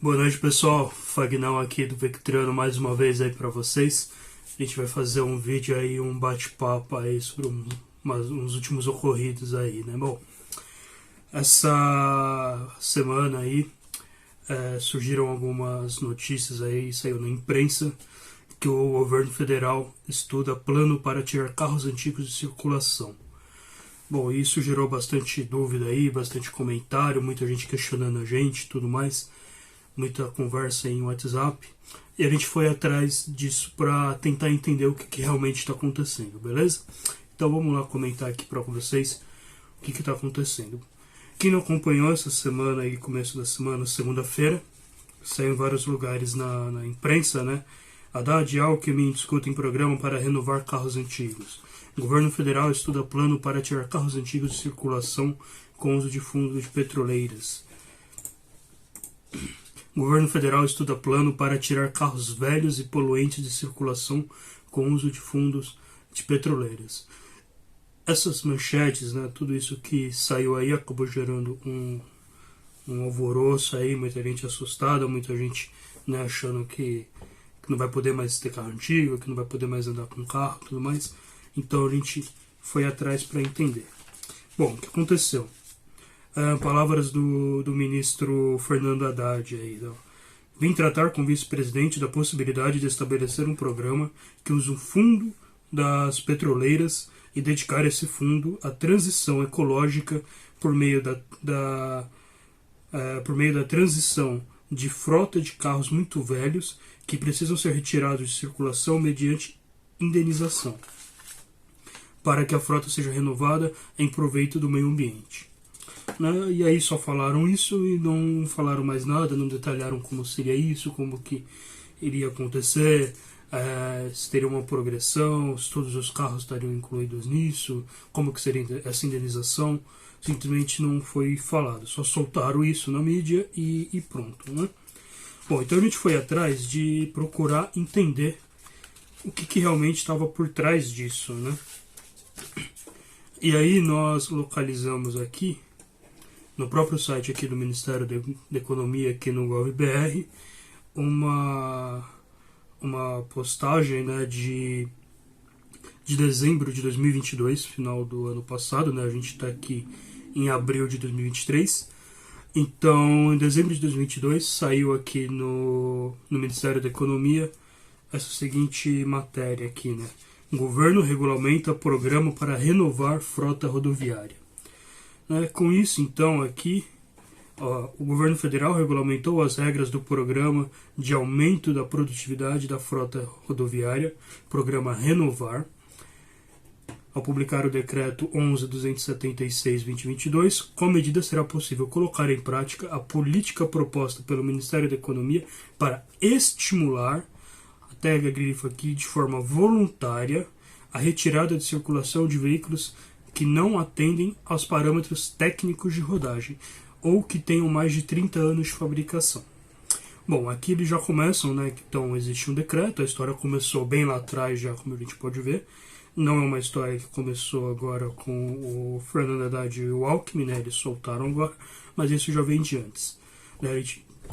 Boa noite, pessoal. Fagnão aqui do Vectriano mais uma vez aí para vocês. A gente vai fazer um vídeo aí, um bate-papo aí sobre uns últimos ocorridos aí, né? Bom, essa semana aí surgiram algumas notícias aí, saiu na imprensa, que o governo federal estuda plano para tirar carros antigos de circulação. Bom, isso gerou bastante dúvida aí, bastante comentário, muita gente questionando a gente e tudo mais. Muita conversa em WhatsApp, e a gente foi atrás disso para tentar entender o que realmente está acontecendo, beleza? Então vamos lá comentar aqui para vocês o que está acontecendo. Quem não acompanhou essa semana aí, começo da semana, segunda-feira, saiu em vários lugares na imprensa, né? Haddad e Alckmin discutem programa para renovar carros antigos. O governo federal estuda plano para tirar carros antigos de circulação com uso de fundos de petroleiras. O governo federal estuda plano para tirar carros velhos e poluentes de circulação com uso de fundos de petroleiras. Essas manchetes, né, tudo isso que saiu aí acabou gerando um alvoroço aí, muita gente assustada, muita gente, né, achando que não vai poder mais ter carro antigo, que não vai poder mais andar com carro e tudo mais. Então a gente foi atrás para entender. Bom, o que aconteceu? Palavras do ministro Fernando Haddad aí. Vim tratar com o vice-presidente da possibilidade de estabelecer um programa que use um fundo das petroleiras e dedicar esse fundo à transição ecológica por meio da transição de frota de carros muito velhos que precisam ser retirados de circulação mediante indenização, para que a frota seja renovada em proveito do meio ambiente. E aí só falaram isso e não falaram mais nada, não detalharam como seria isso, como que iria acontecer, se teria uma progressão, se todos os carros estariam incluídos nisso, como que seria essa indenização. Simplesmente não foi falado, só soltaram isso na mídia e pronto, né? Bom, então a gente foi atrás de procurar entender o que realmente estava por trás disso, né? E aí nós localizamos aqui no próprio site aqui do Ministério da Economia, aqui no GovBR, uma postagem, né, de dezembro de 2022, final do ano passado, né, a gente está aqui em abril de 2023, então em dezembro de 2022 saiu aqui no Ministério da Economia essa seguinte matéria aqui, né, o governo regulamenta programa para renovar frota rodoviária. Com isso, então, aqui, o governo federal regulamentou as regras do programa de aumento da produtividade da frota rodoviária, programa Renovar, ao publicar o decreto 11.276/2022, com a medida será possível colocar em prática a política proposta pelo Ministério da Economia para estimular, a tag grifa aqui, de forma voluntária, a retirada de circulação de veículos que não atendem aos parâmetros técnicos de rodagem ou que tenham mais de 30 anos de fabricação. Bom, aqui eles já começam, né? Então existe um decreto, a história começou bem lá atrás já, como a gente pode ver. Não é uma história que começou agora com o Fernando Haddad e o Alckmin, né? Eles soltaram agora, mas isso já vem de antes.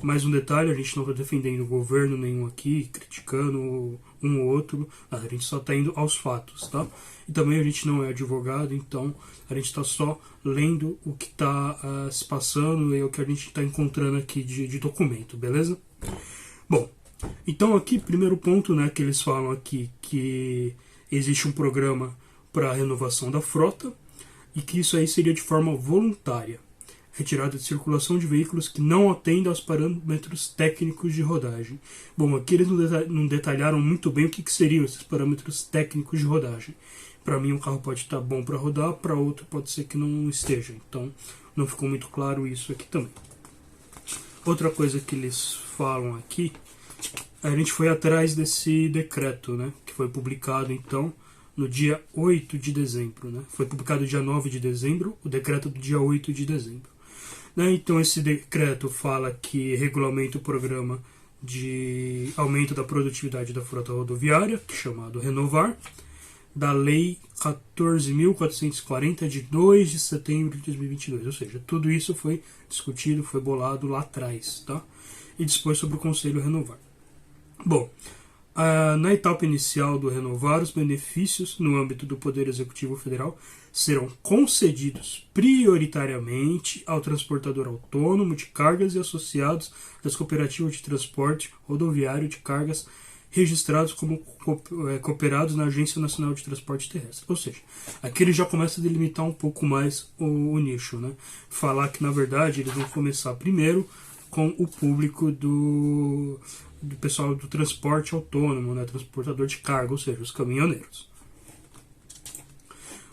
Mais um detalhe, a gente não está defendendo o governo nenhum aqui, criticando um ou outro, a gente só está indo aos fatos, tá? E também a gente não é advogado, então a gente está só lendo o que está se passando e o que a gente está encontrando aqui de documento, beleza? Bom, então aqui, primeiro ponto, né, que eles falam aqui, que existe um programa para a renovação da frota e que isso aí seria de forma voluntária. Retirada de circulação de veículos que não atendem aos parâmetros técnicos de rodagem. Bom, aqui eles não detalharam muito bem o que seriam esses parâmetros técnicos de rodagem. Para mim, um carro pode estar bom para rodar, para outro pode ser que não esteja. Então, não ficou muito claro isso aqui também. Outra coisa que eles falam aqui, a gente foi atrás desse decreto, né, que foi publicado, então, no dia 8 de dezembro. Né? Foi publicado dia 9 de dezembro, o decreto do dia 8 de dezembro. Então esse decreto fala que regulamenta o programa de aumento da produtividade da frota rodoviária, que é chamado Renovar, da Lei 14.440 de 2 de setembro de 2022. Ou seja, tudo isso foi discutido, foi bolado lá atrás. Tá? e dispõe sobre o Conselho Renovar. Bom, na etapa inicial do Renovar, os benefícios no âmbito do Poder Executivo Federal serão concedidos prioritariamente ao transportador autônomo de cargas e associados das cooperativas de transporte rodoviário de cargas registrados como cooperados na Agência Nacional de Transporte Terrestre. Ou seja, aqui ele já começa a delimitar um pouco mais o nicho, né? Falar que, na verdade, eles vão começar primeiro com o público do pessoal do transporte autônomo, né? Transportador de carga, ou seja, os caminhoneiros.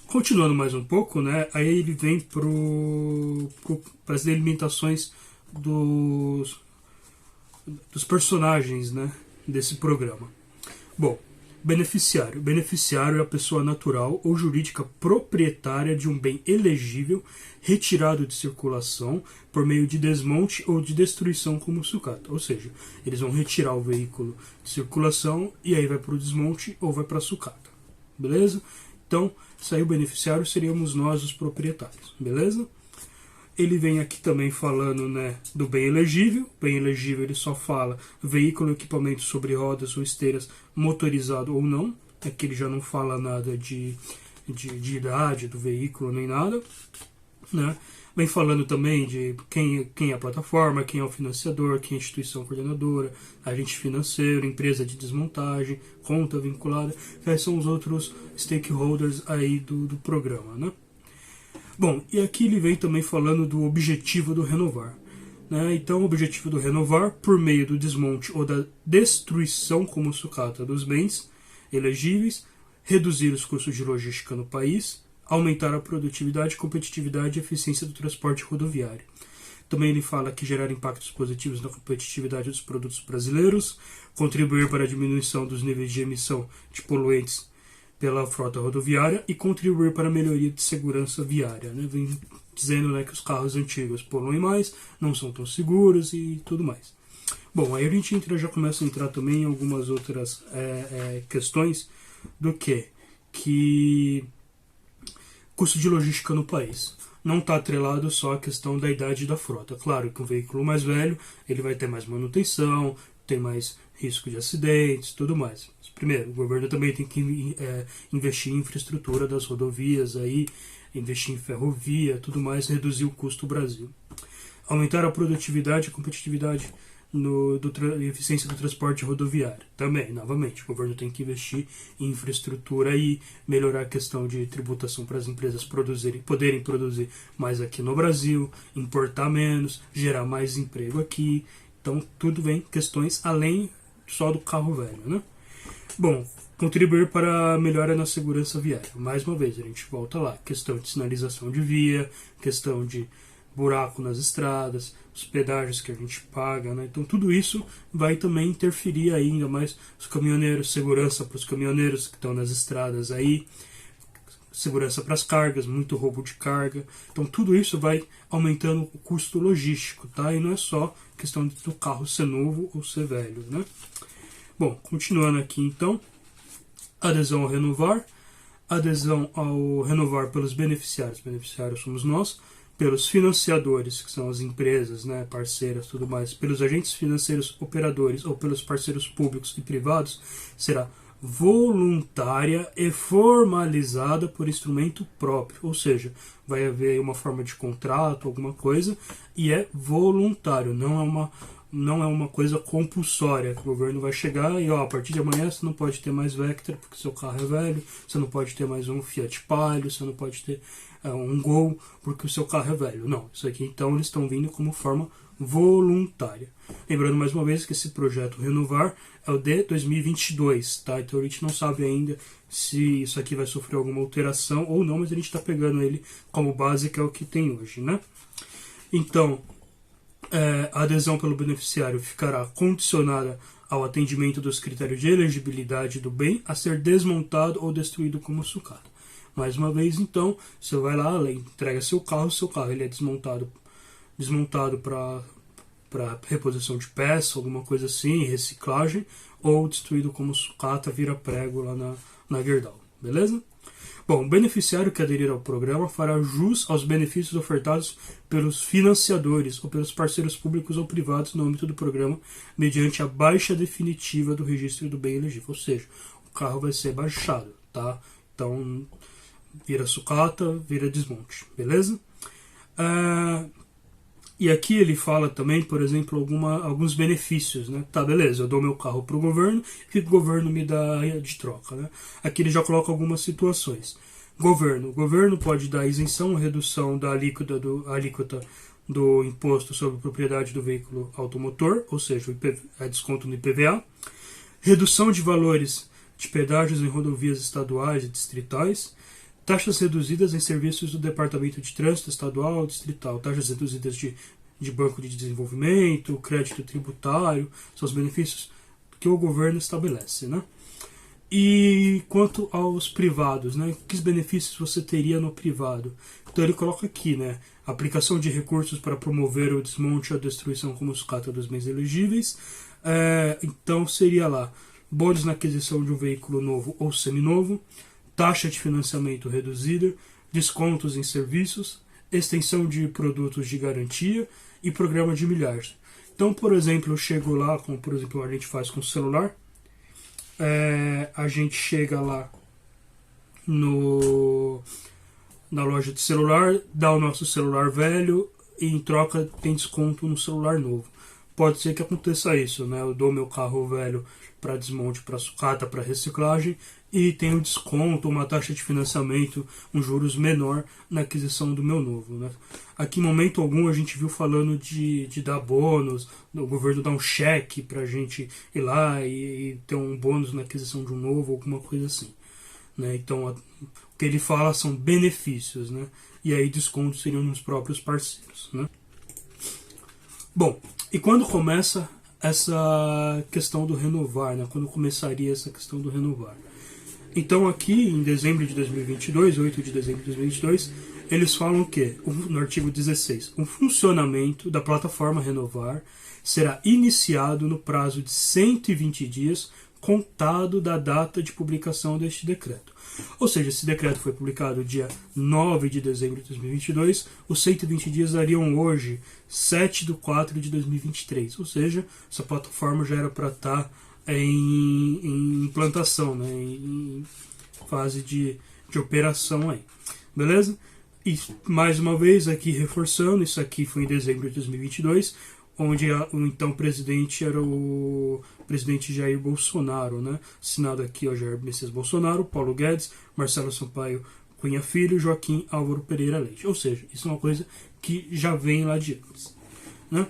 Continuando mais um pouco, né? Aí ele vem para as delimitações dos personagens, né, desse programa. Bom, beneficiário. Beneficiário é a pessoa natural ou jurídica proprietária de um bem elegível retirado de circulação por meio de desmonte ou de destruição como sucata. Ou seja, eles vão retirar o veículo de circulação e aí vai para o desmonte ou vai para a sucata. Beleza? Então, isso aí o beneficiário seríamos nós os proprietários. Beleza? Ele vem aqui também falando, né, do bem elegível. Bem elegível ele só fala veículo, equipamento sobre rodas ou esteiras, motorizado ou não. Aqui ele já não fala nada de idade do veículo nem nada, né? Vem falando também de quem é a plataforma, quem é o financiador, quem é a instituição coordenadora, agente financeiro, empresa de desmontagem, conta vinculada, quais são os outros stakeholders aí do programa, né? Bom, e aqui ele vem também falando do objetivo do Renovar, né? Então, o objetivo do Renovar, por meio do desmonte ou da destruição como sucata dos bens elegíveis, reduzir os custos de logística no país, aumentar a produtividade, competitividade e eficiência do transporte rodoviário. Também ele fala que gerar impactos positivos na competitividade dos produtos brasileiros, contribuir para a diminuição dos níveis de emissão de poluentes pela frota rodoviária e contribuir para a melhoria de segurança viária, né? Vem dizendo, né, que os carros antigos poluem mais, não são tão seguros e tudo mais. Bom, aí a gente já começa a entrar também em algumas outras questões do que custo de logística no país. Não está atrelado só à questão da idade da frota. Claro que um veículo mais velho ele vai ter mais manutenção, tem mais risco de acidentes, tudo mais. Mas, primeiro, o governo também tem que investir em infraestrutura das rodovias, aí, investir em ferrovia, tudo mais, reduzir o custo do Brasil. Aumentar a produtividade e competitividade e eficiência do transporte rodoviário. Também, novamente, o governo tem que investir em infraestrutura e melhorar a questão de tributação para as empresas poderem produzir mais aqui no Brasil, importar menos, gerar mais emprego aqui. Então, tudo vem questões além só do carro velho, né? Bom, contribuir para a melhora na segurança viária. Mais uma vez, a gente volta lá. Questão de sinalização de via, questão de buraco nas estradas, os pedágios que a gente paga, né? Então tudo isso vai também interferir ainda mais os caminhoneiros, segurança para os caminhoneiros que estão nas estradas aí, segurança para as cargas, muito roubo de carga. Então tudo isso vai aumentando o custo logístico, tá? E não é só questão do carro ser novo ou ser velho, né? Bom, continuando aqui então, adesão ao Renovar. Adesão ao Renovar pelos beneficiários. Beneficiários somos nós. Pelos financiadores, que são as empresas, né, parceiras, tudo mais, pelos agentes financeiros operadores ou pelos parceiros públicos e privados, será voluntária e formalizada por instrumento próprio, ou seja, vai haver uma forma de contrato, alguma coisa, e é voluntário, não é uma coisa compulsória, que o governo vai chegar e, a partir de amanhã você não pode ter mais Vectra porque seu carro é velho, você não pode ter mais um Fiat Palio, você não pode ter um Gol porque o seu carro é velho. Não, isso aqui então eles estão vindo como forma voluntária. Lembrando mais uma vez que esse projeto Renovar é o de 2022, tá? Então a gente não sabe ainda se isso aqui vai sofrer alguma alteração ou não, mas a gente está pegando ele como base, que é o que tem hoje, né? Então, a adesão pelo beneficiário ficará condicionada ao atendimento dos critérios de elegibilidade do bem a ser desmontado ou destruído como sucata. Mais uma vez, então, você vai lá, entrega seu carro ele é desmontado para reposição de peça, alguma coisa assim, reciclagem, ou destruído como sucata, vira prego lá na Gerdau. beleza? Bom, o beneficiário que aderir ao programa fará jus aos benefícios ofertados pelos financiadores ou pelos parceiros públicos ou privados no âmbito do programa, mediante a baixa definitiva do registro do bem elegível. Ou seja, o carro vai ser baixado, tá? Então, vira sucata, vira desmonte, beleza? E aqui ele fala também, por exemplo, alguns benefícios, né? Tá, beleza, eu dou meu carro para o governo, o que o governo me dá de troca, né? Aqui ele já coloca algumas situações. O governo pode dar isenção ou redução da alíquota do imposto sobre propriedade do veículo automotor, ou seja, desconto no IPVA, redução de valores de pedágios em rodovias estaduais e distritais, taxas reduzidas em serviços do Departamento de Trânsito Estadual ou Distrital, taxas reduzidas de Banco de Desenvolvimento, crédito tributário, são os benefícios que o governo estabelece, né? E quanto aos privados, né? Que benefícios você teria no privado? Então ele coloca aqui, né? Aplicação de recursos para promover o desmonte e a destruição como sucata dos bens elegíveis. Então seria lá, bônus na aquisição de um veículo novo ou seminovo, taxa de financiamento reduzida, descontos em serviços, extensão de produtos de garantia e programa de milhares. Então, por exemplo, eu chego lá, como por exemplo a gente faz com o celular, a gente chega lá na loja de celular, dá o nosso celular velho e em troca tem desconto no celular novo. Pode ser que aconteça isso, né? Eu dou meu carro velho para desmonte, para sucata, para reciclagem e tenho desconto, uma taxa de financiamento, um juros menor na aquisição do meu novo, né? Aqui em momento algum a gente viu falando de dar bônus, o governo dar um cheque para a gente ir lá e ter um bônus na aquisição de um novo, alguma coisa assim, né? Então o que ele fala são benefícios, né? E aí descontos seriam nos próprios parceiros, né? Bom, e quando começa essa questão do renovar, né? Quando começaria essa questão do renovar? Então aqui em dezembro de 2022, 8 de dezembro de 2022, eles falam que, no artigo 16, o funcionamento da plataforma Renovar será iniciado no prazo de 120 dias, contado da data de publicação deste decreto. Ou seja, esse decreto foi publicado dia 9 de dezembro de 2022, os 120 dias dariam hoje, 7 de 4 de 2023. Ou seja, essa plataforma já era para estar em implantação, né, em fase de operação aí, beleza? E mais uma vez aqui reforçando, isso aqui foi em dezembro de 2022, onde o então presidente era o presidente Jair Bolsonaro, né? Assinado aqui, ó, Jair Messias Bolsonaro, Paulo Guedes, Marcelo Sampaio Cunha Filho, Joaquim Álvaro Pereira Leite. Ou seja, isso é uma coisa que já vem lá de antes, né?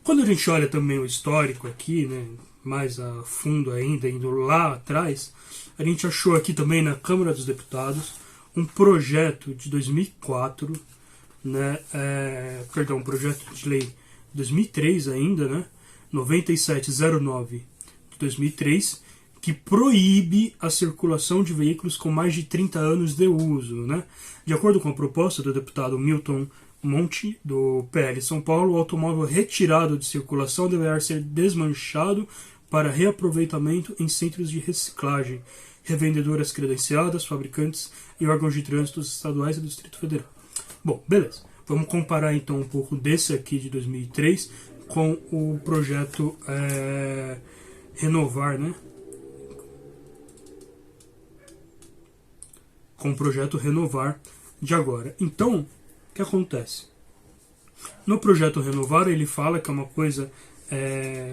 Quando a gente olha também o histórico aqui, né, mais a fundo ainda, indo lá atrás, a gente achou aqui também na Câmara dos Deputados um projeto de 2004, né, um projeto de lei 2003 ainda, né, 9709 de 2003, que proíbe a circulação de veículos com mais de 30 anos de uso, né? De acordo com a proposta do deputado Milton Monte, do PL São Paulo, o automóvel retirado de circulação deverá ser desmanchado para reaproveitamento em centros de reciclagem, revendedoras credenciadas, fabricantes e órgãos de trânsito estaduais e do Distrito Federal. Bom, beleza. Vamos comparar então um pouco desse aqui de 2003 com o projeto Renovar, né? Com o projeto Renovar de agora. Então, o que acontece? No projeto Renovar ele fala que é uma coisa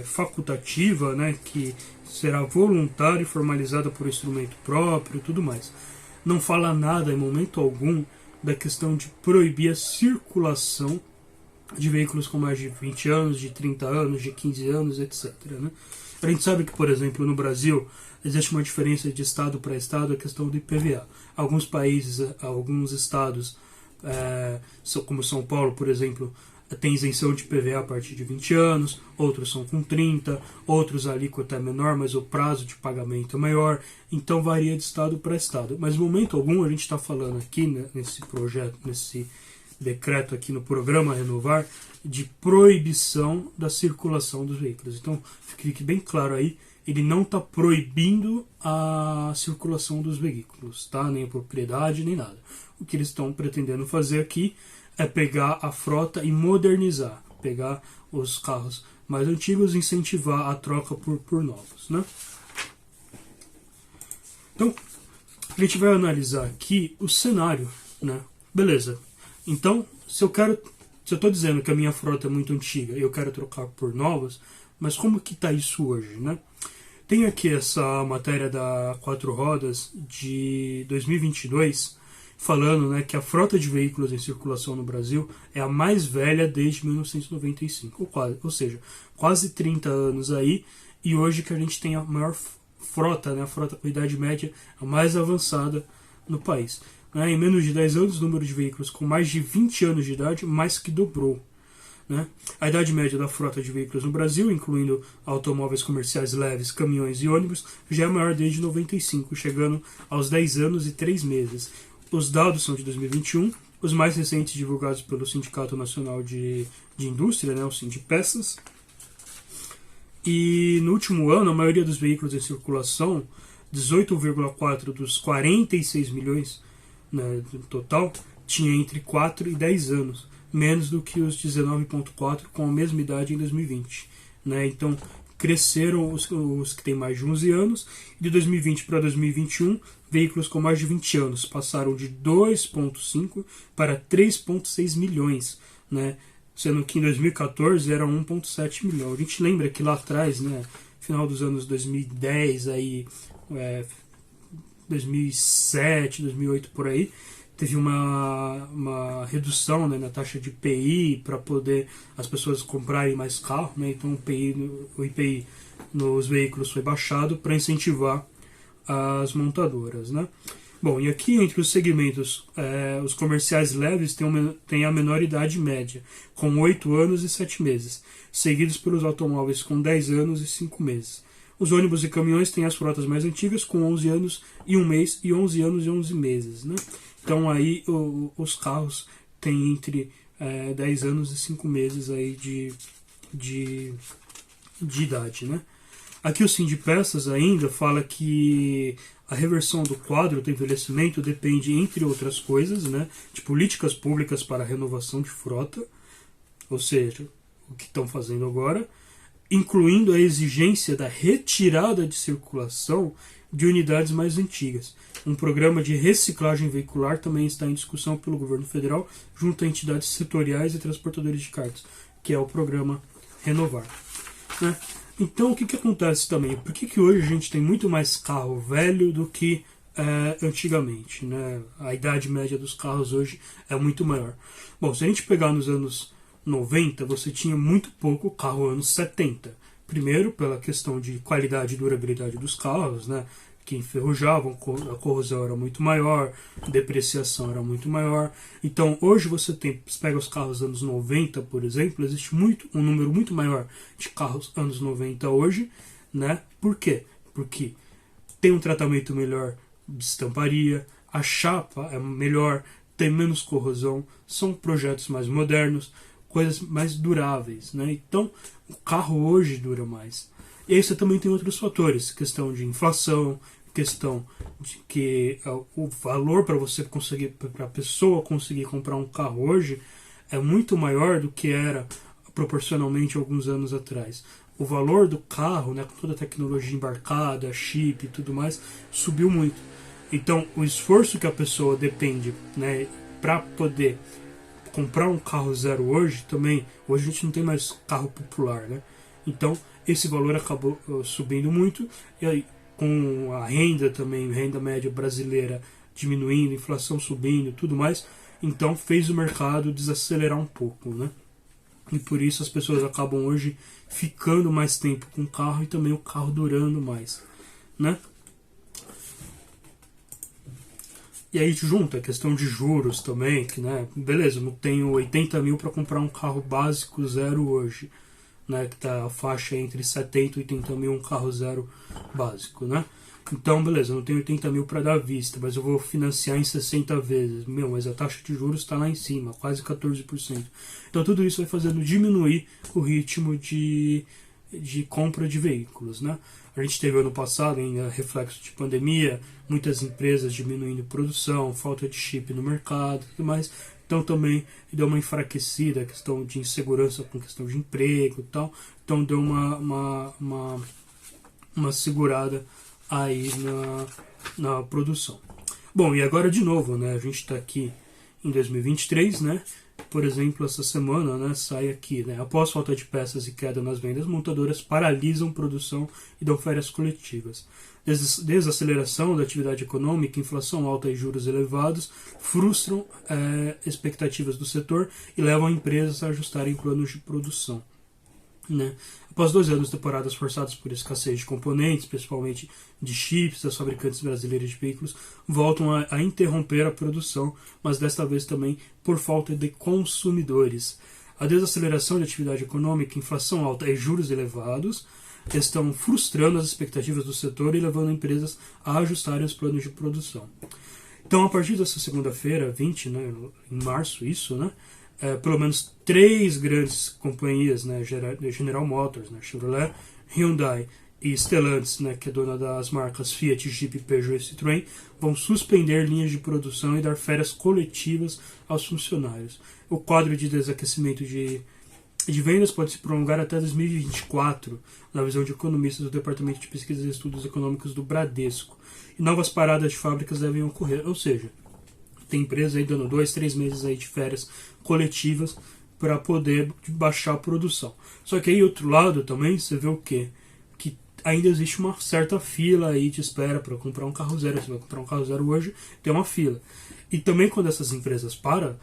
facultativa, né, que será voluntária e formalizada por instrumento próprio e tudo mais. Não fala nada em momento algum da questão de proibir a circulação de veículos com mais de 20 anos, de 30 anos, de 15 anos, etc. Né? A gente sabe que, por exemplo, no Brasil existe uma diferença de estado para estado a questão do IPVA. Alguns países, alguns estados, como São Paulo, por exemplo, tem isenção de IPVA a partir de 20 anos, outros são com 30, outros a alíquota é menor, mas o prazo de pagamento é maior, então varia de estado para estado. Mas no momento algum a gente está falando aqui, né, nesse projeto, nesse decreto aqui no programa Renovar, de proibição da circulação dos veículos. Então fique bem claro aí ele não está proibindo a circulação dos veículos, tá? Nem a propriedade, nem nada. O que eles estão pretendendo fazer aqui é pegar a frota e modernizar, pegar os carros mais antigos e incentivar a troca por novos, né? Então, a gente vai analisar aqui o cenário, né? Beleza. Então, se eu estou dizendo que a minha frota é muito antiga e eu quero trocar por novas, mas como que está isso hoje, né? Tem aqui essa matéria da Quatro Rodas de 2022, falando, né, que a frota de veículos em circulação no Brasil é a mais velha desde 1995, ou seja, quase 30 anos aí, e hoje que a gente tem a maior frota, né, a frota com idade média a mais avançada no país. Em menos de 10 anos, o número de veículos com mais de 20 anos de idade mais que dobrou. Né? A idade média da frota de veículos no Brasil, incluindo automóveis comerciais leves, caminhões e ônibus, já é maior desde 95, chegando aos 10 anos e 3 meses. Os dados são de 2021, os mais recentes divulgados pelo Sindicato Nacional de Indústria, né, o Sindipeças. E no último ano, a maioria dos veículos em circulação, 18,4 dos 46 milhões, né, no total, tinha entre 4 e 10 anos, menos do que os 19,4 com a mesma idade em 2020. Né? Então, cresceram os que têm mais de 11 anos, e de 2020 para 2021, veículos com mais de 20 anos passaram de 2,5 para 3,6 milhões, né? Sendo que em 2014 era 1,7 milhão. A gente lembra que lá atrás, né, final dos anos 2010, aí, 2007, 2008, por aí, teve uma redução, né, na taxa de IPI para poder as pessoas comprarem mais carro, né? Então o IPI nos veículos foi baixado para incentivar as montadoras, né? Bom, e aqui entre os segmentos, os comerciais leves têm a menor idade média, com 8 anos e 7 meses, seguidos pelos automóveis com 10 anos e 5 meses. Os ônibus e caminhões têm as frotas mais antigas, com 11 anos e 1 mês, e 11 anos e 11 meses, né? Então aí os carros têm entre 10 anos e 5 meses aí de idade, né? Aqui o Sindipeças ainda fala que a reversão do quadro do envelhecimento depende, entre outras coisas, né, de políticas públicas para a renovação de frota, ou seja, o que estão fazendo agora, incluindo a exigência da retirada de circulação de unidades mais antigas. Um programa de reciclagem veicular também está em discussão pelo governo federal, junto a entidades setoriais e transportadores de cargas, que é o programa Renovar. Né? Então, o que acontece também? Por que hoje a gente tem muito mais carro velho do que antigamente? Né? A idade média dos carros hoje é muito maior. Bom, se a gente pegar nos anos 90, você tinha muito pouco carro anos 70. Primeiro, pela questão de qualidade e durabilidade dos carros, né? Que enferrujavam, a corrosão era muito maior, a depreciação era muito maior. Então, hoje você pega os carros dos anos 90, por exemplo, existe um número muito maior de carros anos 90 hoje, né? Por quê? Porque tem um tratamento melhor de estamparia, a chapa é melhor, tem menos corrosão, são projetos mais modernos, coisas mais duráveis, né? Então, o carro hoje dura mais. E aí você também tem outros fatores, questão de inflação, questão de que o valor para você conseguir, para a pessoa conseguir comprar um carro hoje é muito maior do que era proporcionalmente alguns anos atrás. O valor do carro, né, com toda a tecnologia embarcada, chip e tudo mais, subiu muito. Então, o esforço que a pessoa depende, né, para poder comprar um carro zero hoje, também, hoje a gente não tem mais carro popular, né? Então, esse valor acabou subindo muito, e aí, com a renda também, renda média brasileira diminuindo, inflação subindo, tudo mais, então fez o mercado desacelerar um pouco, né? E por isso as pessoas acabam hoje ficando mais tempo com o carro e também o carro durando mais, né? E aí junta a questão de juros também, que, né, beleza, eu não tenho 80 mil para comprar um carro básico zero hoje, né, que tá a faixa entre 70 e 80 mil um carro zero básico, né? Então, beleza, eu não tenho 80 mil para dar à vista, mas eu vou financiar em 60 vezes. Mas a taxa de juros está lá em cima, quase 14%. Então tudo isso vai fazendo diminuir o ritmo de de compra de veículos, né? A gente teve ano passado, em reflexo de pandemia, muitas empresas diminuindo produção, falta de chip no mercado e tudo mais. Então também deu uma enfraquecida, a questão de insegurança com questão de emprego e tal. Então deu uma segurada aí na produção. Bom, e agora de novo, né? A gente está aqui em 2023, né? Por exemplo, essa semana, né, sai aqui, né? Após falta de peças e queda nas vendas, montadoras paralisam produção e dão férias coletivas. Desaceleração da atividade econômica, inflação alta e juros elevados frustram expectativas do setor e levam empresas a ajustarem planos de produção, né? Após 2 anos de temporadas forçadas por escassez de componentes, principalmente de chips das fabricantes brasileiras de veículos, voltam a interromper a produção, mas desta vez também por falta de consumidores. A desaceleração da atividade econômica, inflação alta e juros elevados estão frustrando as expectativas do setor e levando empresas a ajustarem os planos de produção. Então, a partir dessa segunda-feira, 20, né, em março, isso, né? Pelo menos 3 grandes companhias, né, General Motors, né, Chevrolet, Hyundai e Stellantis, né, que é dona das marcas Fiat, Jeep, Peugeot e Citroën, vão suspender linhas de produção e dar férias coletivas aos funcionários. O quadro de desaquecimento de vendas pode se prolongar até 2024, na visão de economistas do Departamento de Pesquisas e Estudos Econômicos do Bradesco. E novas paradas de fábricas devem ocorrer, ou seja, tem empresa aí dando 2, 3 meses aí de férias coletivas para poder baixar a produção. Só que aí, outro lado também, você vê o quê? Que ainda existe uma certa fila aí de espera para comprar um carro zero. Você vai comprar um carro zero hoje, tem uma fila. E também quando essas empresas param,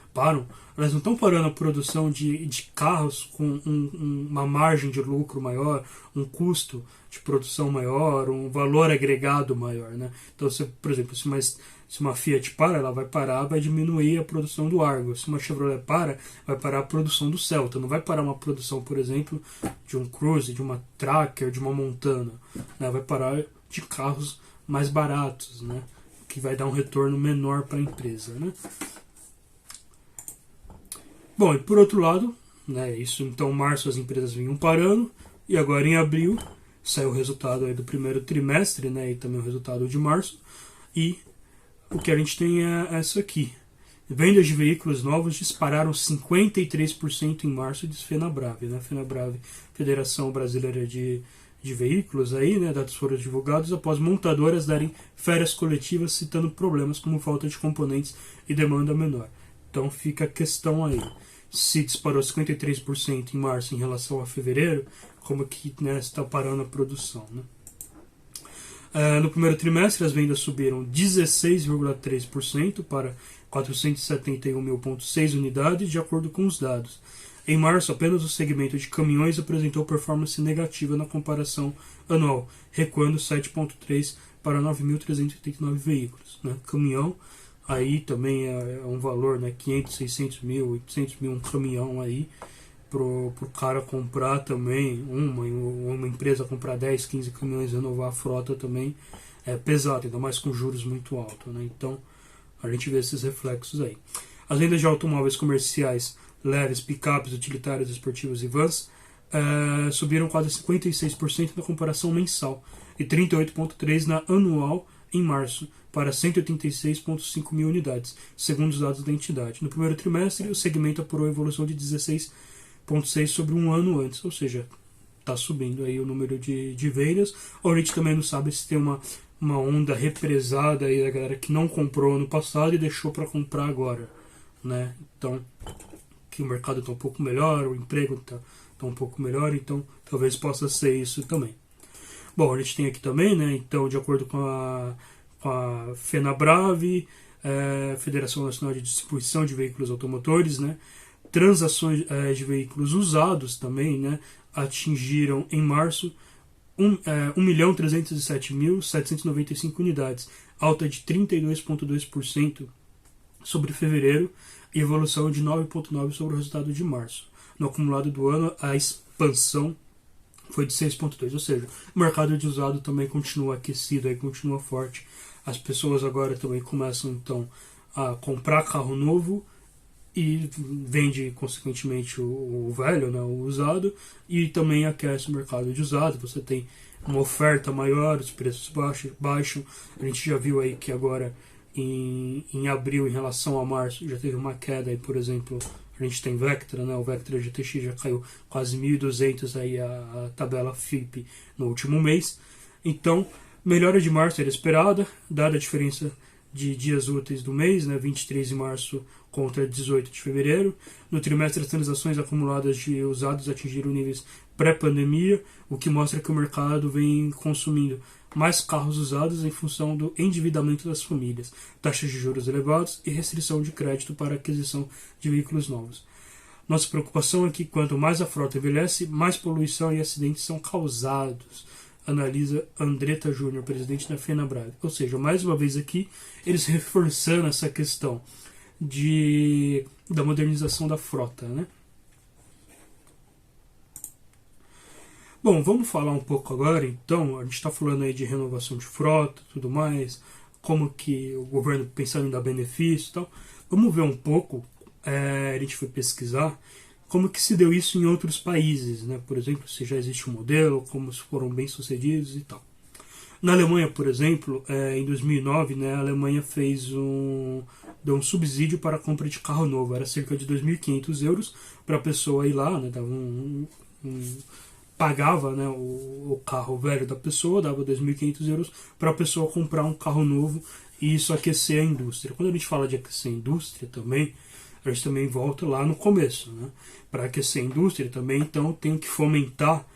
elas não estão parando a produção de carros com uma margem de lucro maior, um custo de produção maior, um valor agregado maior, né? Então, por exemplo, se uma Fiat ela vai parar, vai diminuir a produção do Argo. Se uma Chevrolet vai parar a produção do Celta. Não vai parar uma produção, por exemplo, de um Cruze, de uma Tracker, de uma Montana, né? Vai parar de carros mais baratos, né? Que vai dar um retorno menor para a empresa, né? Bom, e por outro lado, né, isso então, em março as empresas vinham parando, e agora em abril saiu o resultado aí do primeiro trimestre, né, e também o resultado de março, e o que a gente tem é isso aqui. Vendas de veículos novos dispararam 53% em março, diz Fenabrave, né? Fenabrave, Federação Brasileira de Veículos, aí, né? Dados foram divulgados após montadoras darem férias coletivas, citando problemas como falta de componentes e demanda menor. Então fica a questão aí. Se disparou 53% em março em relação a fevereiro, como que, né, está parando a produção, né? No primeiro trimestre, as vendas subiram 16,3% para 471.600 unidades, de acordo com os dados. Em março, apenas o segmento de caminhões apresentou performance negativa na comparação anual, recuando 7,3% para 9.389 veículos, né? Caminhão, aí também é um valor, né, 500, 600 mil, 800 mil um caminhão aí, pro cara comprar também, uma empresa comprar 10, 15 caminhões e renovar a frota também é pesado, ainda mais com juros muito altos, né? Então a gente vê esses reflexos aí. As vendas de automóveis comerciais leves, picapes, utilitários, esportivos e vans subiram quase 56% na comparação mensal e 38,3% na anual em março, para 186,5 mil unidades, segundo os dados da entidade. No primeiro trimestre, o segmento apurou a evolução de 16,6% sobre um ano antes, ou seja, está subindo aí o número de vendas. A gente também não sabe se tem uma onda represada aí da galera que não comprou ano passado e deixou para comprar agora, né? Então, que o mercado está um pouco melhor, o emprego está um pouco melhor, então talvez possa ser isso também. Bom, a gente tem aqui também, né? Então, de acordo com a Fenabrave, Federação Nacional de Distribuição de Veículos Automotores, né? Transações de veículos usados também, né, atingiram em março 1.307.795 unidades, alta de 32,2% sobre fevereiro e evolução de 9,9% sobre o resultado de março. No acumulado do ano, a expansão foi de 6,2%, ou seja, o mercado de usado também continua aquecido, aí continua forte. As pessoas agora também começam então a comprar carro novo e vende consequentemente o velho, né, o usado, e também aquece o mercado de usado. Você tem uma oferta maior, os preços baixam. A gente já viu aí que agora em abril, em relação a março, já teve uma queda aí, por exemplo, a gente tem Vectra, né, o Vectra GTX já caiu quase 1.200 aí a tabela FIP no último mês. Então, melhora de março era esperada, dada a diferença de dias úteis do mês, né, 23 de março contra 18 de fevereiro. No trimestre, as transações acumuladas de usados atingiram níveis pré-pandemia, o que mostra que o mercado vem consumindo mais carros usados em função do endividamento das famílias, taxas de juros elevados e restrição de crédito para aquisição de veículos novos. Nossa preocupação é que quanto mais a frota envelhece, mais poluição e acidentes são causados, analisa Andretta Júnior, presidente da FenaBrave. Ou seja, mais uma vez aqui, eles reforçando essa questão da modernização da frota, né? Bom, vamos falar um pouco agora, então, a gente está falando aí de renovação de frota, tudo mais, como que o governo pensando em dar benefício e tal. Vamos ver um pouco, a gente foi pesquisar, como que se deu isso em outros países, né? Por exemplo, se já existe um modelo, como foram bem sucedidos e tal. Na Alemanha, por exemplo, em 2009, né, a Alemanha deu um subsídio para a compra de carro novo, era cerca de 2.500 euros para a pessoa ir lá, né, dava pagava, né, o carro velho da pessoa, dava 2.500 euros para a pessoa comprar um carro novo, e isso aquecer a indústria. Quando a gente fala de aquecer a indústria também, a gente também volta lá no começo, né? Para aquecer a indústria também, então tem que fomentar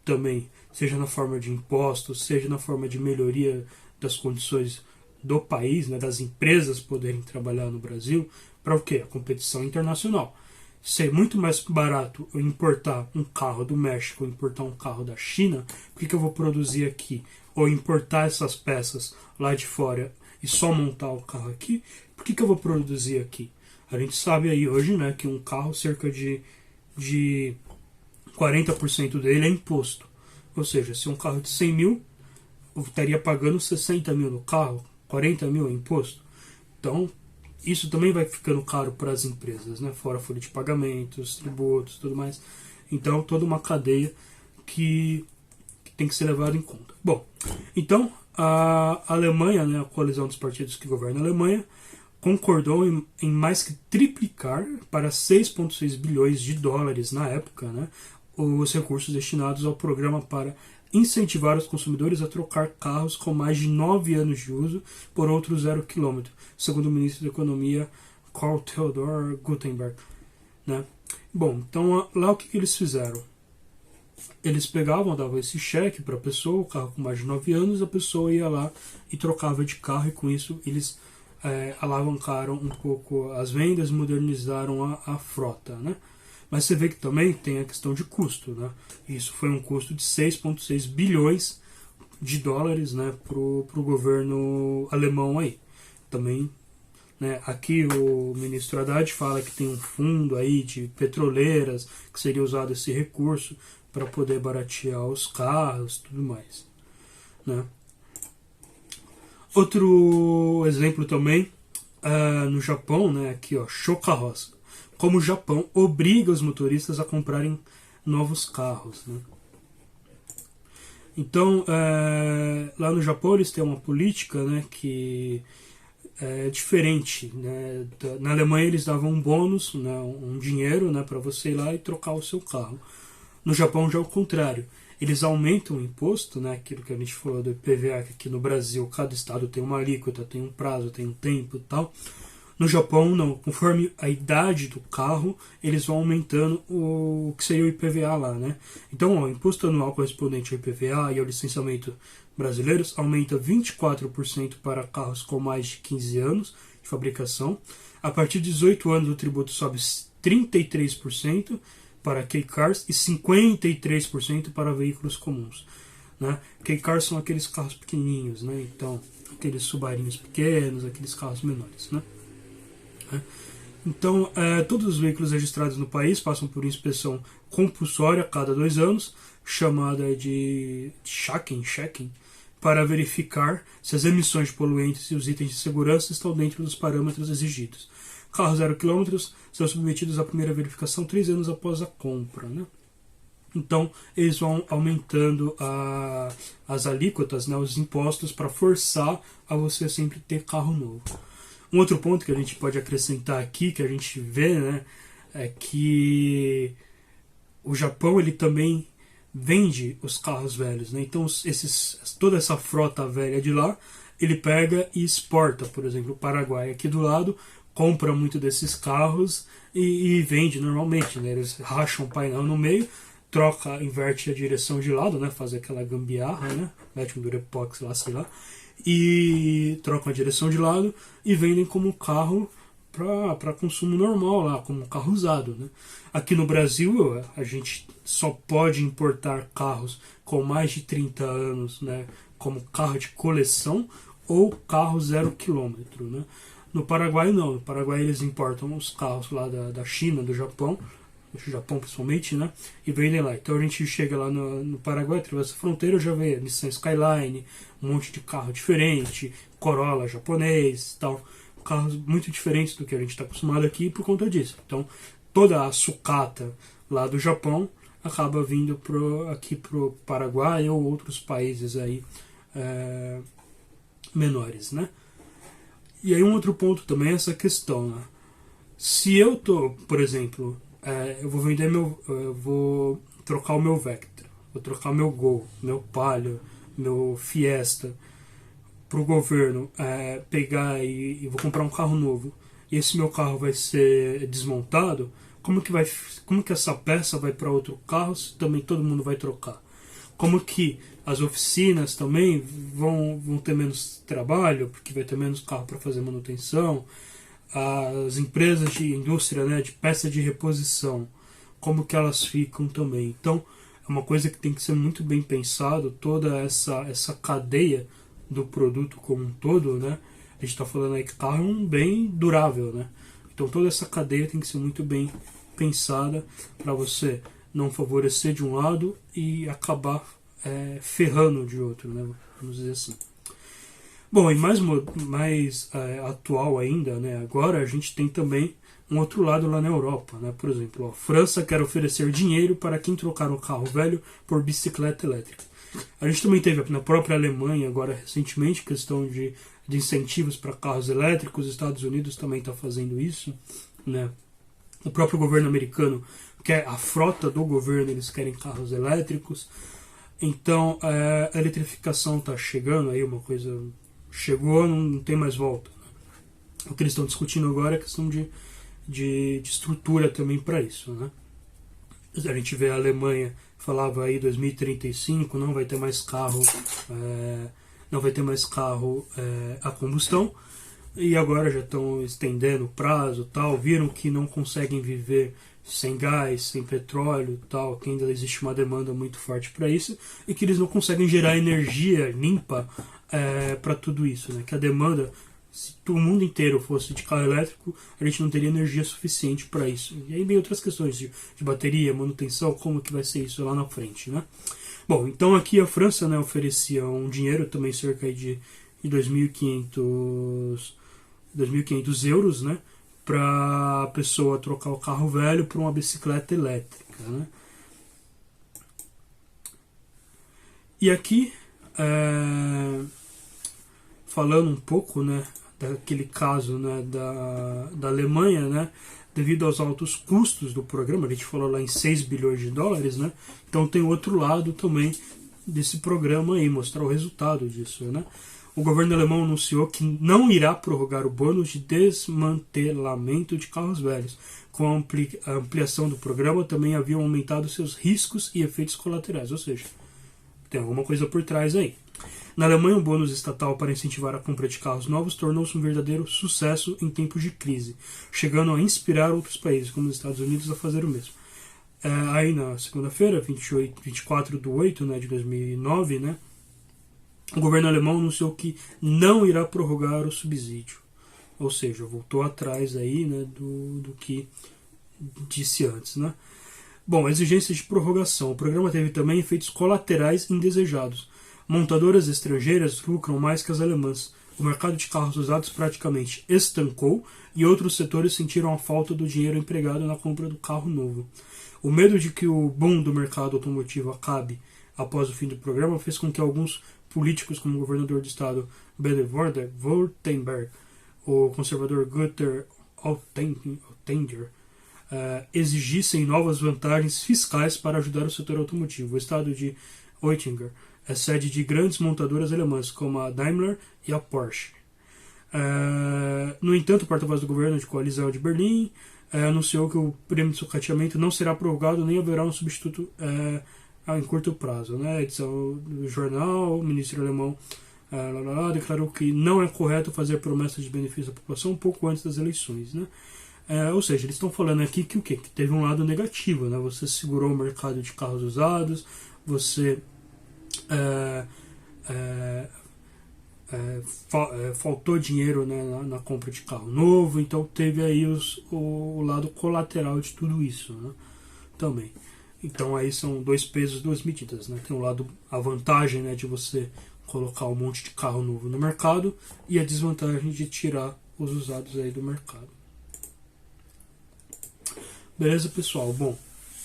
também, seja na forma de impostos, seja na forma de melhoria das condições do país, né, das empresas poderem trabalhar no Brasil, para o quê? A competição internacional. Se é muito mais barato eu importar um carro do México ou importar um carro da China, por que eu vou produzir aqui? Ou importar essas peças lá de fora e só montar o carro aqui, por que eu vou produzir aqui? A gente sabe aí hoje, né, que um carro, cerca de 40% dele é imposto. Ou seja, se um carro de 100 mil, eu estaria pagando 60 mil no carro, 40 mil é imposto. Então, isso também vai ficando caro para as empresas, né? Fora a folha de pagamentos, tributos, tudo mais. Então, toda uma cadeia que tem que ser levada em conta. Bom, então, a Alemanha, né, a coalizão dos partidos que governam a Alemanha, concordou em mais que triplicar para 6,6 bilhões de dólares na época, né, os recursos destinados ao programa para incentivar os consumidores a trocar carros com mais de 9 anos de uso por outros 0 km, segundo o ministro da Economia Karl Theodor Guttenberg, né? Bom, então lá o que eles fizeram? Eles davam esse cheque para a pessoa, o carro com mais de 9 anos, a pessoa ia lá e trocava de carro, e com isso eles alavancaram um pouco as vendas, modernizaram a frota, né? Mas você vê que também tem a questão de custo, né? Isso foi um custo de 6,6 bilhões de dólares, né, para o governo alemão aí. Também, né, aqui o ministro Haddad fala que tem um fundo aí de petroleiras que seria usado esse recurso para poder baratear os carros, tudo mais, né? Outro exemplo também, no Japão, né, aqui ó, Shokahosa, como o Japão obriga os motoristas a comprarem novos carros, né? Então, lá no Japão eles têm uma política, né, que é diferente, né? Na Alemanha eles davam um bônus, né, um dinheiro, né, para você ir lá e trocar o seu carro. No Japão já é o contrário. Eles aumentam o imposto, né, aquilo que a gente falou do IPVA, que aqui no Brasil cada estado tem uma alíquota, tem um prazo, tem um tempo e tal. No Japão, não. Conforme a idade do carro, eles vão aumentando o que seria o IPVA lá, né? Então, o imposto anual correspondente ao IPVA e ao licenciamento brasileiros aumenta 24% para carros com mais de 15 anos de fabricação. A partir de 18 anos, o tributo sobe 33% para K-Cars e 53% para veículos comuns, né? K-Cars são aqueles carros pequenininhos, né? Então, aqueles Subarinhos pequenos, aqueles carros menores, né? Então, todos os veículos registrados no país passam por inspeção compulsória a cada 2 anos, chamada de checking, para verificar se as emissões de poluentes e os itens de segurança estão dentro dos parâmetros exigidos. Carros 0 km são submetidos à primeira verificação 3 anos após a compra, né? Então, eles vão aumentando as alíquotas, né, os impostos, para forçar a você sempre ter carro novo. Um outro ponto que a gente pode acrescentar aqui, que a gente vê, né, é que o Japão ele também vende os carros velhos, né? Então, toda essa frota velha de lá, ele pega e exporta. Por exemplo, o Paraguai aqui do lado compra muito desses carros e vende normalmente, né? Eles racham o painel no meio, inverte a direção de lado, né? Faz aquela gambiarra, né? Mete um durepox lá, sei lá, e trocam a direção de lado e vendem como carro para consumo normal lá, como carro usado, né? Aqui no Brasil a gente só pode importar carros com mais de 30 anos, né? Como carro de coleção ou carro 0 km, né? No Paraguai não, no Paraguai eles importam os carros lá da China, do Japão principalmente, né? E vendem lá. Então a gente chega lá no Paraguai, atravessa a fronteira, já vê Nissan Skyline, um monte de carro diferente, Corolla japonês, tal, carros muito diferentes do que a gente está acostumado aqui por conta disso. Então toda a sucata lá do Japão acaba vindo aqui pro Paraguai ou outros países aí menores, né? E aí um outro ponto também é essa questão, né? Se eu tô, por exemplo, eu vou trocar o meu Vectra, vou trocar o meu Gol, meu Palio, meu Fiesta para o governo pegar e vou comprar um carro novo, e esse meu carro vai ser desmontado, como que essa peça vai para outro carro se também todo mundo vai trocar? Como que as oficinas também vão ter menos trabalho, porque vai ter menos carro para fazer manutenção? As empresas de indústria, né, de peça de reposição, como que elas ficam também. Então é uma coisa que tem que ser muito bem pensado, toda essa cadeia do produto como um todo, né? A gente está falando aí que carro é um bem durável, né? Então toda essa cadeia tem que ser muito bem pensada para você não favorecer de um lado e acabar ferrando de outro, né? Vamos dizer assim. Bom, e mais atual ainda, né? Agora a gente tem também um outro lado lá na Europa, né? Por exemplo, a França quer oferecer dinheiro para quem trocar um carro velho por bicicleta elétrica. A gente também teve na própria Alemanha, agora recentemente, questão de incentivos para carros elétricos. Os Estados Unidos também está fazendo isso, né? O próprio governo americano quer, a frota do governo, eles querem carros elétricos. Então a eletrificação está chegando aí, uma coisa chegou, não tem mais volta, né? O que eles estão discutindo agora é a questão de estrutura também para isso, né? A gente vê a Alemanha, falava aí 2035 não vai ter mais carro a combustão, e agora já estão estendendo o prazo, tal, viram que não conseguem viver sem gás, sem petróleo, tal, que ainda existe uma demanda muito forte para isso, e que eles não conseguem gerar energia limpa para tudo isso, né? Que a demanda, se o mundo inteiro fosse de carro elétrico, a gente não teria energia suficiente para isso. E aí vem outras questões de bateria, manutenção, como que vai ser isso lá na frente, né? Bom, então aqui a França, né, oferecia um dinheiro também cerca de 2.500 euros, né, para a pessoa trocar o carro velho por uma bicicleta elétrica, né? E aqui, falando um pouco, né, daquele caso, né, da Alemanha, né, devido aos altos custos do programa, a gente falou lá em 6 bilhões de dólares, né, então tem outro lado também desse programa aí, mostrar o resultado disso, né. O governo alemão anunciou que não irá prorrogar o bônus de desmantelamento de carros velhos. Com a ampliação do programa, também haviam aumentado seus riscos e efeitos colaterais, ou seja, tem alguma coisa por trás aí. Na Alemanha, o bônus estatal para incentivar a compra de carros novos tornou-se um verdadeiro sucesso em tempos de crise, chegando a inspirar outros países, como os Estados Unidos, a fazer o mesmo. Aí na segunda-feira, 24/8, né, de 2009, né, o governo alemão anunciou que não irá prorrogar o subsídio, ou seja, voltou atrás aí, né, do que disse antes, né. Bom, exigências de prorrogação. O programa teve também efeitos colaterais indesejados. Montadoras estrangeiras lucram mais que as alemãs. o mercado de carros usados praticamente estancou e outros setores sentiram a falta do dinheiro empregado na compra do carro novo. O medo de que o boom do mercado automotivo acabe após o fim do programa fez com que alguns políticos, como o governador do estado Baden-Württemberg, o conservador Günther Oettinger, exigissem novas vantagens fiscais para ajudar o setor automotivo. O estado de Oettinger é sede de grandes montadoras alemãs, como a Daimler e a Porsche. No entanto, o porta-voz do governo de coalizão de Berlim anunciou que o prêmio de sucateamento não será prorrogado nem haverá um substituto em curto prazo. A edição do jornal, o ministro alemão declarou que não é correto fazer promessas de benefício à população um pouco antes das eleições. Ou seja, eles estão falando aqui que o quê? Que teve um lado negativo. Você segurou o mercado de carros usados, você faltou dinheiro na compra de carro novo, então teve aí o lado colateral de tudo isso, também. Então aí são dois pesos, duas medidas. Tem um lado, a vantagem de você colocar um monte de carro novo no mercado e a desvantagem de tirar os usados aí do mercado. Beleza, pessoal? Bom,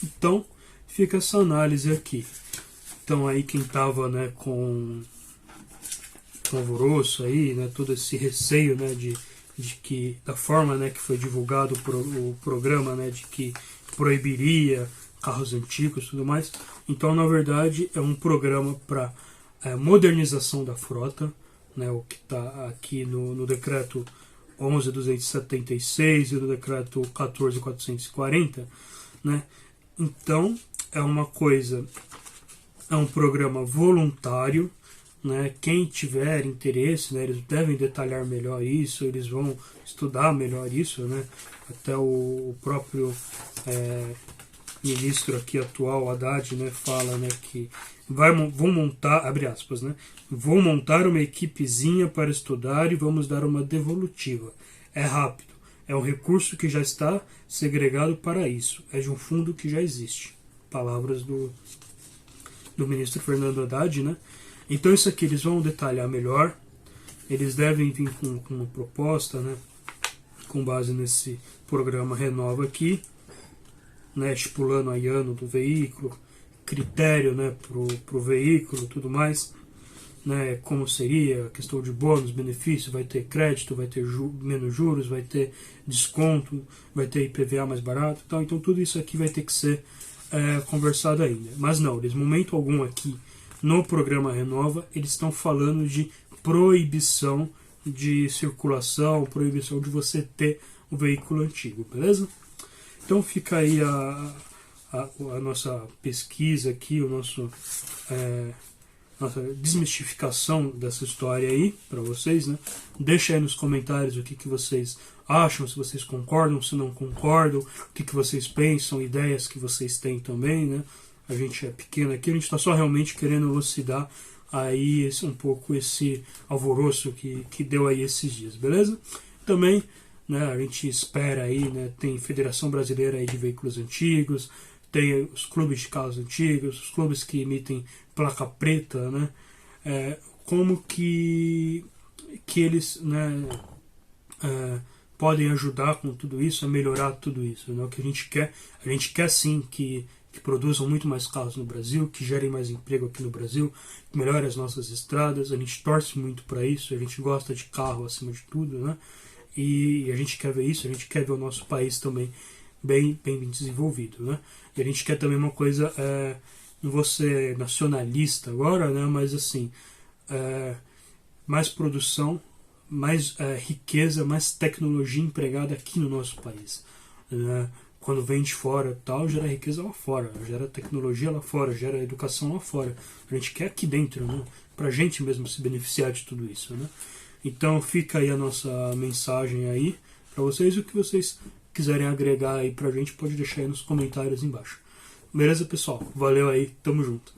então fica essa análise aqui. Então aí quem estava com alvoroço aí, todo esse receio de que da forma que foi divulgado o programa, de que proibiria carros antigos e tudo mais. Então, na verdade, é um programa para modernização da frota, o que está aqui no decreto 11.276 e no decreto 14.440, Então, é um programa voluntário. Quem tiver interesse, eles devem detalhar melhor isso, eles vão estudar melhor isso, até o próprio ministro aqui atual, Haddad, fala que vão montar, abre aspas, vou montar uma equipezinha para estudar e vamos dar uma devolutiva. É rápido, é um recurso que já está segregado para isso, é de um fundo que já existe. Palavras do ministro Fernando Haddad, Então isso aqui eles vão detalhar melhor, eles devem vir com uma proposta, com base nesse programa Renova aqui, estipulando aí ano do veículo, critério para o veículo, tudo mais, como seria a questão de bônus, benefício, vai ter crédito, vai ter menos juros, vai ter desconto, vai ter IPVA mais barato, então tudo isso aqui vai ter que ser conversado ainda. Mas não, eles momento algum aqui no programa Renova, eles estão falando de proibição de circulação, proibição de você ter um veículo antigo, beleza? Então fica aí a nossa pesquisa aqui, nossa desmistificação dessa história aí para vocês, Deixa aí nos comentários o que vocês acham, se vocês concordam, se não concordam, o que vocês pensam, ideias que vocês têm também, A gente é pequeno aqui, a gente está só realmente querendo elucidar aí um pouco esse alvoroço que deu aí esses dias, beleza? Também, a gente espera aí, tem Federação Brasileira aí de Veículos Antigos, tem os clubes de carros antigos, os clubes que emitem placa preta, como que eles podem ajudar com tudo isso, a melhorar tudo isso. O que a gente quer sim que produzam muito mais carros no Brasil, que gerem mais emprego aqui no Brasil, que melhorem as nossas estradas, a gente torce muito para isso, a gente gosta de carro acima de tudo, e a gente quer ver isso, a gente quer ver o nosso país também bem desenvolvido, E a gente quer também uma coisa, não vou ser nacionalista agora, mas assim, mais produção, mais riqueza, mais tecnologia empregada aqui no nosso país. Quando vem de fora tal, gera riqueza lá fora, gera tecnologia lá fora, gera educação lá fora. A gente quer aqui dentro, pra gente mesmo se beneficiar de tudo isso, Então fica aí a nossa mensagem aí para vocês. O que vocês quiserem agregar aí pra gente, pode deixar aí nos comentários embaixo. Beleza, pessoal? Valeu aí, tamo junto.